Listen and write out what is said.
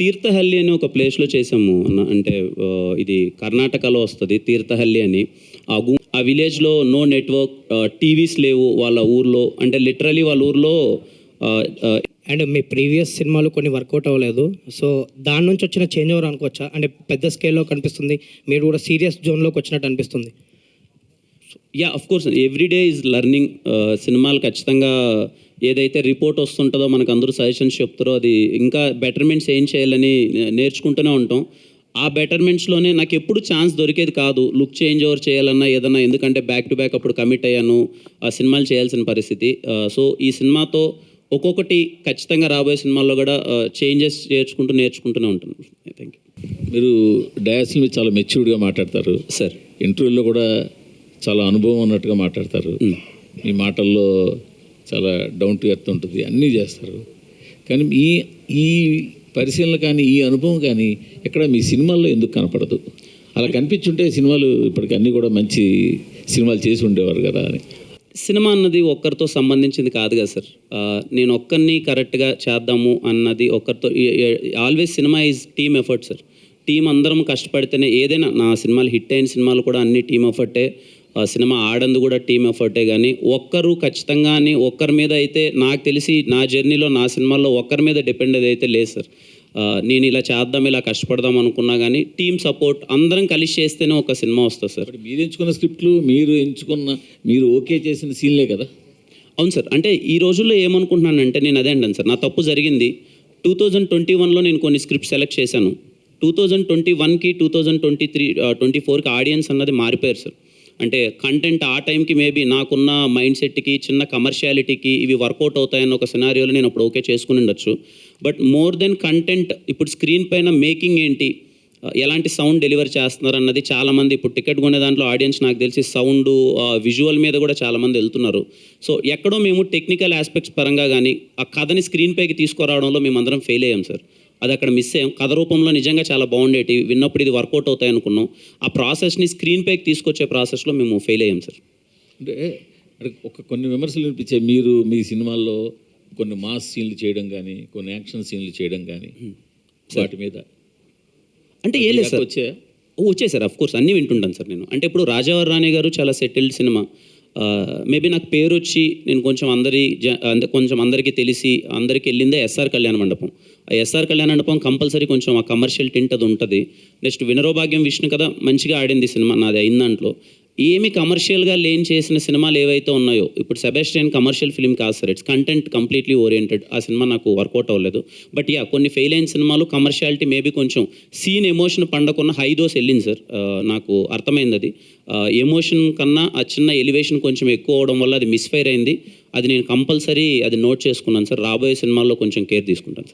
తీర్థహల్లి అని ఒక ప్లేస్లో చేసాము అన్న. అంటే ఇది కర్ణాటకలో వస్తుంది తీర్థహల్లి అని. ఆ విలేజ్లో నో నెట్వర్క్, టీవీస్ లేవు వాళ్ళ ఊర్లో. అంటే లిటరలీ వాళ్ళ ఊర్లో అండ్ మీ ప్రీవియస్ సినిమాలు కొన్ని వర్కౌట్ అవ్వలేదు, సో దాని నుంచి వచ్చిన చేంజ్ ఓవర్ అనుకోవచ్చా? అంటే పెద్ద స్కేల్లో కనిపిస్తుంది, మీరు కూడా సీరియస్ జోన్లోకి వచ్చినట్టు అనిపిస్తుంది. Yeah, of course everyday is learning. సినిమాలు ఖచ్చితంగా ఏదైతే రిపోర్ట్ వస్తుంటుందో మనకు అందరూ సజెషన్స్ చెప్తారో అది ఇంకా బెటర్మెంట్స్ ఏం చేయాలని నేర్చుకుంటూనే ఉంటాం. ఆ బెటర్మెంట్స్లోనే నాకు ఎప్పుడు ఛాన్స్ దొరికేది కాదు లుక్ చేంజ్ ఓవర్ చేయాలన్నా ఏదన్నా, ఎందుకంటే బ్యాక్ టు బ్యాక్ అప్పుడు కమిట్ అయ్యాను, ఆ సినిమాలు చేయాల్సిన పరిస్థితి. సో ఈ సినిమాతో ఒక్కొక్కటి ఖచ్చితంగా రాబోయే సినిమాల్లో కూడా చేంజెస్ నేర్చుకుంటూనే ఉంటాను. Thank you. మీరు డయాస్ మీద చాలా మెచ్యూర్డ్గా మాట్లాడతారు సార్. ఇంటర్వ్యూలో కూడా చాలా అనుభవం ఉన్నట్టుగా మాట్లాడతారు. మీ మాటల్లో చాలా డౌన్ టు ఎర్త్ ఉంటుంది, అన్నీ చేస్తారు. కానీ ఈ పరిశీలన కానీ ఈ అనుభవం కానీ ఎక్కడ మీ సినిమాల్లో ఎందుకు కనపడదు? అలా కనిపించుంటే సినిమాలు ఇప్పటికి అన్నీ కూడా మంచి సినిమాలు చేసి ఉండేవారు కదా అని. సినిమా అన్నది ఒక్కరితో సంబంధించింది కాదు కదా సార్. నేను ఒక్కరిని కరెక్ట్గా చేద్దాము అన్నది ఒక్కరితో. Always cinema is team effort sir. Team అందరం కష్టపడితేనే ఏదైనా. నా సినిమాలు హిట్ అయిన సినిమాలు కూడా అన్ని టీమ్ ఎఫర్టే, సినిమా ఆడంది కూడా టీమ్ ఎఫర్టే. కానీ ఒక్కరు ఖచ్చితంగా ఒక్కరి మీద అయితే నాకు తెలిసి నా జర్నీలో నా సినిమాల్లో ఒక్కరి మీద డిపెండ్ అయితే లేదు సార్. నేను ఇలా చేద్దాం ఇలా కష్టపడదాం అనుకున్నా కానీ టీమ్ సపోర్ట్ అందరం కలిసి చేస్తేనే ఒక సినిమా వస్తుంది సార్. మీరు ఎంచుకున్న స్క్రిప్ట్లు మీరు ఓకే చేసిన సీన్లే కదా? అవును సార్. అంటే ఈ రోజుల్లో ఏమనుకుంటున్నానంటే నేను అదే అంటాను సార్, నా తప్పు జరిగింది. 2021లో నేను కొన్ని స్క్రిప్ట్ సెలెక్ట్ చేశాను. 2021కి 2024కి ఆడియన్స్ అన్నది మారిపోయారు సార్. అంటే కంటెంట్ ఆ టైంకి మేబీ నాకున్న మైండ్ సెట్కి చిన్న కమర్షియాలిటీకి ఇవి వర్కౌట్ అవుతాయన్న ఒక సినారియోలో నేను అప్పుడు ఓకే చేసుకుని ఉండొచ్చు. బట్ మోర్ దెన్ కంటెంట్ ఇప్పుడు స్క్రీన్ పైన మేకింగ్ ఏంటి, ఎలాంటి సౌండ్ డెలివర్ చేస్తున్నారు అన్నది చాలామంది ఇప్పుడు టికెట్ కొనే దాంట్లో ఆడియన్స్ నాకు తెలిసి సౌండ్ విజువల్ మీద కూడా చాలామంది వెళ్తున్నారు. సో ఎక్కడో మేము టెక్నికల్ ఆస్పెక్ట్స్ పరంగా కానీ ఆ కథని స్క్రీన్ పైకి తీసుకురావడంలో మేము అందరం ఫెయిల్ అయ్యాం సార్. అది అక్కడ మిస్ అయ్యాం. కథ రూపంలో నిజంగా చాలా బాగుండేటి, విన్నప్పుడు ఇది వర్కౌట్ అవుతాయి అనుకున్నాం. ఆ ప్రాసెస్ని స్క్రీన్ పైకి తీసుకొచ్చే ప్రాసెస్లో మేము ఫెయిల్ అయ్యాం సార్. అంటే కొన్ని విమర్శలు వినిపించాయి. మీరు మీ సినిమాల్లో కొన్ని మాస్ సీన్లు చేయడం కానీ, కొన్ని యాక్షన్ సీన్లు చేయడం కానీ, వాటి మీద అంటే ఏ లేదు సార్. వచ్చాయి సార్, అఫ్ కోర్స్ అన్నీ వింటుంటాను సార్ నేను. అంటే ఇప్పుడు రాజావారి రాణి గారు చాలా సెటిల్డ్ సినిమా. మేబీ నాకు పేరు వచ్చి నేను కొంచెం అందరికీ తెలిసి అందరికీ వెళ్ళిందే ఎస్ఆర్ కళ్యాణ మండపం. ఆ ఎస్ఆర్ కళ్యాణ మండపం కంపల్సరీ కొంచెం ఆ కమర్షియల్ టింట్ అది ఉంటుంది. నెక్స్ట్ వినరోభాగ్యం విష్ణు కదా మంచిగా ఆడింది సినిమా నాది అయిన దాంట్లో. ఏమి కమర్షియల్గా లేని చేసిన సినిమాలు ఏవైతే ఉన్నాయో, ఇప్పుడు సెబాస్టియన్ కమర్షియల్ ఫిల్మ్ కాదు sir, it's content completely oriented. ఆ సినిమా నాకు వర్కౌట్ అవ్వలేదు. బట్ యా, కొన్ని ఫెయిల్ అయిన సినిమాలు కమర్షియాలిటీ మేబీ కొంచెం సీన్ ఎమోషన్ పండకున్న హై డోస్ వెళ్ళింది సార్. నాకు అర్థమైంది అది. ఎమోషన్ కన్నా ఆ చిన్న ఎలివేషన్ కొంచెం ఎక్కువ అవడం వల్ల అది మిస్ఫైర్ అయింది. అది నేను కంపల్సరీ అది నోట్ చేసుకున్నాను సార్. రాబోయే సినిమాల్లో కొంచెం కేర్ తీసుకుంటాను సార్.